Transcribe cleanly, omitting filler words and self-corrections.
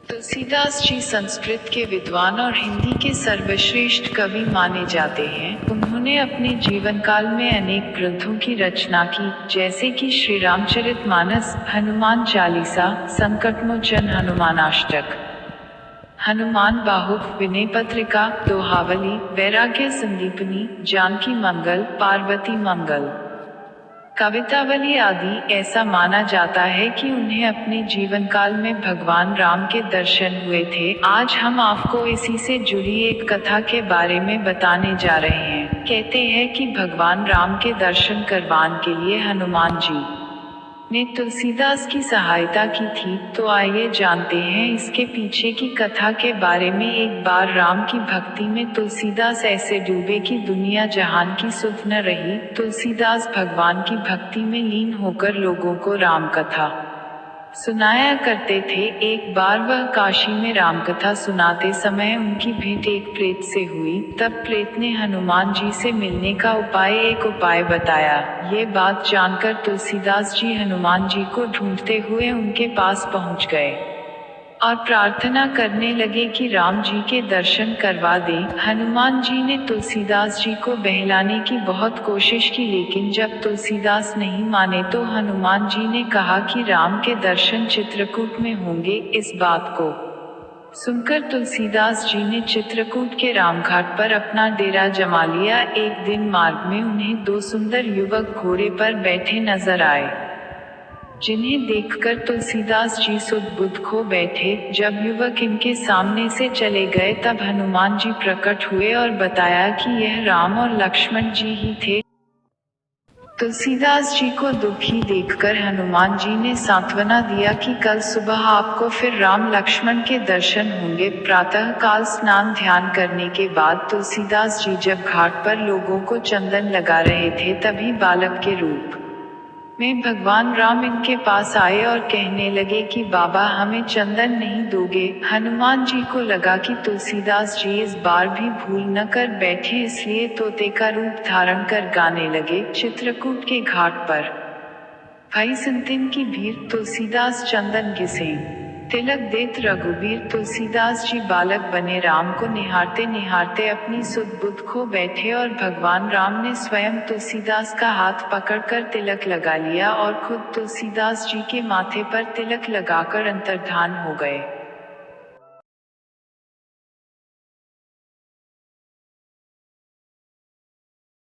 तुलसीदास जी संस्कृत के विद्वान और हिंदी के सर्वश्रेष्ठ कवि माने जाते हैं। उन्होंने अपने जीवन काल में अनेक ग्रंथों की रचना की, जैसे कि श्री रामचरितमानस, हनुमान चालीसा, संकटमोचन हनुमानाष्टक, हनुमान बाहुक, विनय पत्रिका, दोहावली, वैराग्य संदीपनी, जानकी मंगल, पार्वती मंगल, कवितावली आदि। ऐसा माना जाता है कि उन्हें अपने जीवन काल में भगवान राम के दर्शन हुए थे। आज हम आपको इसी से जुड़ी एक कथा के बारे में बताने जा रहे हैं। कहते हैं कि भगवान राम के दर्शन करवाने के लिए हनुमान जी ने तुलसीदास की सहायता की थी। तो आइए जानते हैं इसके पीछे की कथा के बारे में। एक बार राम की भक्ति में तुलसीदास ऐसे डूबे कि दुनिया जहान की सुध न रही। तुलसीदास भगवान की भक्ति में लीन होकर लोगों को राम कथा सुनाया करते थे। एक बार वह काशी में रामकथा सुनाते समय उनकी भेंट एक प्रेत से हुई। तब प्रेत ने हनुमान जी से मिलने का एक उपाय बताया। ये बात जानकर तुलसीदास जी हनुमान जी को ढूंढते हुए उनके पास पहुंच गए और प्रार्थना करने लगे कि राम जी के दर्शन करवा दें। हनुमान जी ने तुलसीदास जी को बहलाने की बहुत कोशिश की, लेकिन जब तुलसीदास नहीं माने तो हनुमान जी ने कहा कि राम के दर्शन चित्रकूट में होंगे। इस बात को सुनकर तुलसीदास जी ने चित्रकूट के रामघाट पर अपना डेरा जमा लिया। एक दिन मार्ग में उन्हें दो सुंदर युवक घोड़े पर बैठे नजर आए, जिन्हें देखकर तुलसीदास जी सुध बुध खो बैठे। जब युवक इनके सामने से चले गए तब हनुमान जी प्रकट हुए और बताया कि यह राम और लक्ष्मण जी ही थे। तुलसीदास जी को दुखी देखकर हनुमान जी ने सांत्वना दिया कि कल सुबह आपको फिर राम लक्ष्मण के दर्शन होंगे। प्रातः काल स्नान ध्यान करने के बाद तुलसीदास जी जब घाट पर लोगों को चंदन लगा रहे थे, तभी बालक के रूप में भगवान राम इनके पास आए और कहने लगे कि बाबा, हमें चंदन नहीं दोगे? हनुमान जी को लगा कि तुलसीदास जी इस बार भी भूल न कर बैठे, इसलिए तोते का रूप धारण कर गाने लगे। चित्रकूट के घाट पर भाई संतिन की भीड़, तुलसीदास चंदन घिसे, तिलक देत रघुबीर। तुलसीदास जी बालक बने राम को निहारते निहारते अपनी सुध बुध खो बैठे और भगवान राम ने स्वयं तुलसीदास का हाथ पकड़कर तिलक लगा लिया और खुद तुलसीदास जी के माथे पर तिलक लगाकर अंतर्धान हो गए।